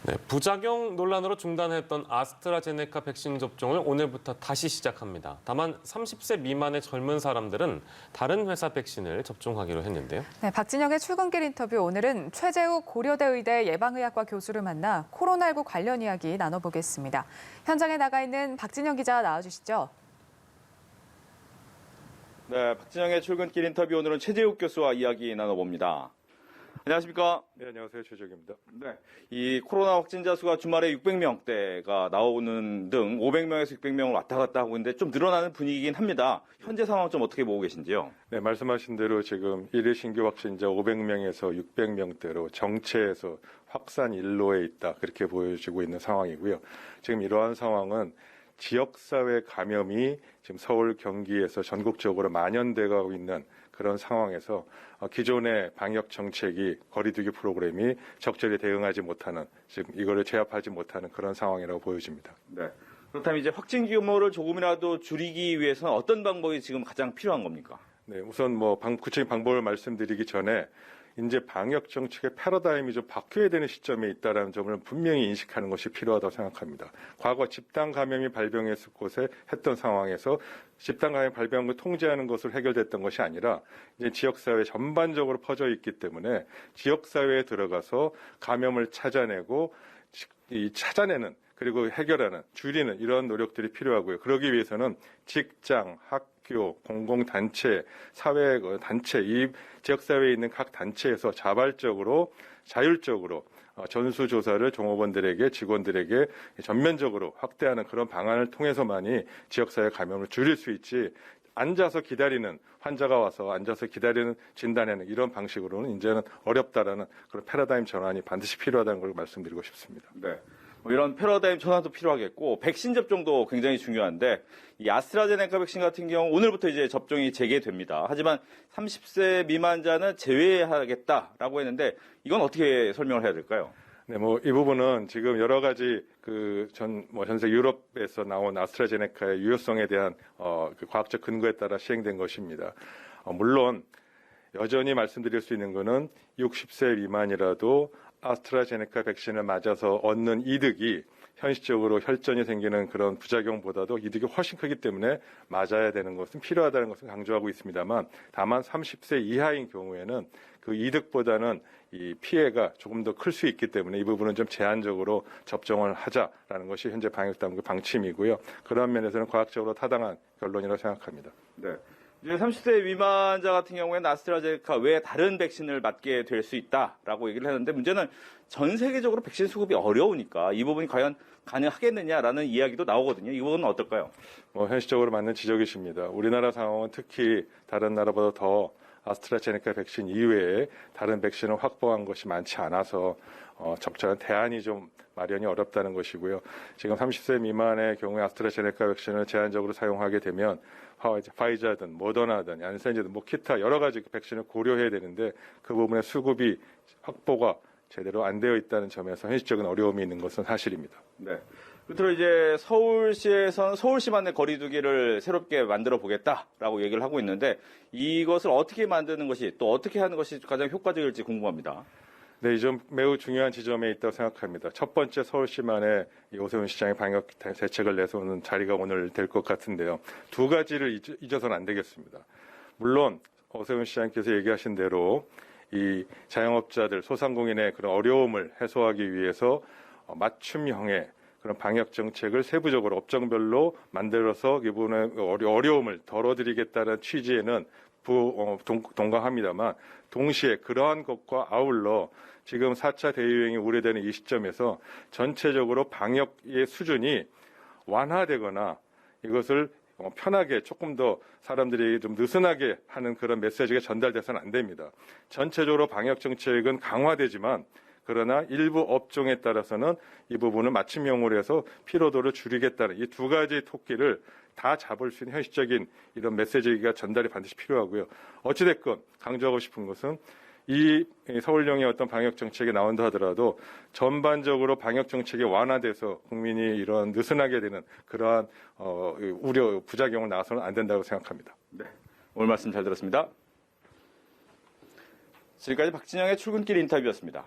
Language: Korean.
네, 부작용 논란으로 중단했던 아스트라제네카 백신 접종을 오늘부터 다시 시작합니다. 다만 30세 미만의 젊은 사람들은 다른 회사 백신을 접종하기로 했는데요. 네, 박진영의 출근길 인터뷰 오늘은 최재욱 고려대 의대 예방의학과 교수를 만나 코로나19 관련 이야기 나눠보겠습니다. 현장에 나가 있는 박진영 기자 나와주시죠. 네, 박진영의 출근길 인터뷰 오늘은 최재욱 교수와 이야기 나눠봅니다. 안녕하십니까? 네, 안녕하세요. 최재욱입니다. 네, 이 코로나 확진자 수가 주말에 600명대가 나오는 등 500명에서 600명을 왔다 갔다 하고 있는데 좀 늘어나는 분위기긴 합니다. 현재 상황 좀 어떻게 보고 계신지요? 네, 말씀하신 대로 지금 일일 신규 확진자 500명에서 600명대로 정체에서 확산 일로에 있다. 그렇게 보여지고 있는 상황이고요. 지금 이러한 상황은 지역사회 감염이 지금 서울, 경기에서 전국적으로 만연돼가고 있는 그런 상황에서 기존의 방역 정책이 거리두기 프로그램이 적절히 대응하지 못하는, 지금 이거를 제압하지 못하는 그런 상황이라고 보여집니다. 네. 그렇다면 이제 확진 규모를 조금이라도 줄이기 위해서는 어떤 방법이 지금 가장 필요한 겁니까? 네, 우선 구체적인 방법을 말씀드리기 전에 이제 방역 정책의 패러다임이 좀 바뀌어야 되는 시점에 있다는 점을 분명히 인식하는 것이 필요하다고 생각합니다. 과거 집단 감염이 발병했을 곳에 했던 상황에서 집단 감염 발병한 걸 통제하는 것으로 해결됐던 것이 아니라 이제 지역사회 전반적으로 퍼져 있기 때문에 지역사회에 들어가서 감염을 찾아내고 찾아내는 그리고 해결하는, 줄이는 이런 노력들이 필요하고요. 그러기 위해서는 직장, 학교, 공공단체, 사회단체, 이 지역사회에 있는 각 단체에서 자발적으로, 자율적으로 전수조사를 종업원들에게, 직원들에게 전면적으로 확대하는 그런 방안을 통해서만이 지역사회 감염을 줄일 수 있지, 앉아서 기다리는, 환자가 와서 앉아서 기다리는, 진단하는 이런 방식으로는 이제는 어렵다라는 그런 패러다임 전환이 반드시 필요하다는 걸 말씀드리고 싶습니다. 네. 이런 패러다임 전환도 필요하겠고 백신 접종도 굉장히 중요한데 이 아스트라제네카 백신 같은 경우 오늘부터 이제 접종이 재개됩니다. 하지만 30세 미만자는 제외하겠다라고 했는데 이건 어떻게 설명을 해야 될까요? 네, 이 부분은 지금 여러 가지 전 세계 유럽에서 나온 아스트라제네카의 유효성에 대한 그 과학적 근거에 따라 시행된 것입니다. 물론 여전히 말씀드릴 수 있는 것은 60세 미만이라도 아스트라제네카 백신을 맞아서 얻는 이득이 현실적으로 혈전이 생기는 그런 부작용보다도 이득이 훨씬 크기 때문에 맞아야 되는 것은 필요하다는 것을 강조하고 있습니다만, 다만 30세 이하인 경우에는 그 이득보다는 이 피해가 조금 더 클 수 있기 때문에 이 부분은 좀 제한적으로 접종을 하자라는 것이 현재 방역당국의 방침이고요. 그런 면에서는 과학적으로 타당한 결론이라고 생각합니다. 네. 이제 30세 미만자 같은 경우에는 아스트라제네카 외에 다른 백신을 맞게 될 수 있다라고 얘기를 했는데 문제는 전 세계적으로 백신 수급이 어려우니까 이 부분이 과연 가능하겠느냐라는 이야기도 나오거든요. 이 부분은 어떨까요? 현실적으로 맞는 지적이십니다. 우리나라 상황은 특히 다른 나라보다 더 아스트라제네카 백신 이외에 다른 백신을 확보한 것이 많지 않아서 적절한 대안이 좀 마련이 어렵다는 것이고요. 지금 30세 미만의 경우에 아스트라제네카 백신을 제한적으로 사용하게 되면 파이자든 모더나든 얀센이든 기타 여러 가지 백신을 고려해야 되는데 그 부분의 수급이 확보가 제대로 안 되어 있다는 점에서 현실적인 어려움이 있는 것은 사실입니다. 네. 끝으로 이제 서울시에서는 서울시만의 거리두기를 새롭게 만들어 보겠다라고 얘기를 하고 있는데 이것을 어떻게 만드는 것이 또 어떻게 하는 것이 가장 효과적일지 궁금합니다. 네, 이 점 매우 중요한 지점에 있다고 생각합니다. 첫 번째 서울시만의 오세훈 시장의 방역 대책을 내세우는 자리가 오늘 될 것 같은데요. 두 가지를 잊어서는 안 되겠습니다. 물론 오세훈 시장께서 얘기하신 대로 이 자영업자들, 소상공인의 그런 어려움을 해소하기 위해서 맞춤형의 그런 방역 정책을 세부적으로 업종별로 만들어서 이분의 어려움을 덜어드리겠다는 취지에는 동감합니다만 동시에 그러한 것과 아울러 지금 4차 대유행이 우려되는 이 시점에서 전체적으로 방역의 수준이 완화되거나 이것을 편하게 조금 더 사람들이 좀 느슨하게 하는 그런 메시지가 전달돼서는 안 됩니다. 전체적으로 방역 정책은 강화되지만 그러나 일부 업종에 따라서는 이 부분을 맞춤형으로 해서 피로도를 줄이겠다는 이 두 가지 토끼를 다 잡을 수 있는 현실적인 이런 메시지가 전달이 반드시 필요하고요. 어찌됐건 강조하고 싶은 것은 이 서울형의 어떤 방역 정책이 나온다 하더라도 전반적으로 방역 정책이 완화돼서 국민이 이런 느슨하게 되는 그러한 우려, 부작용을 나와서는 안 된다고 생각합니다. 네, 오늘 말씀 잘 들었습니다. 지금까지 박진영의 출근길 인터뷰였습니다.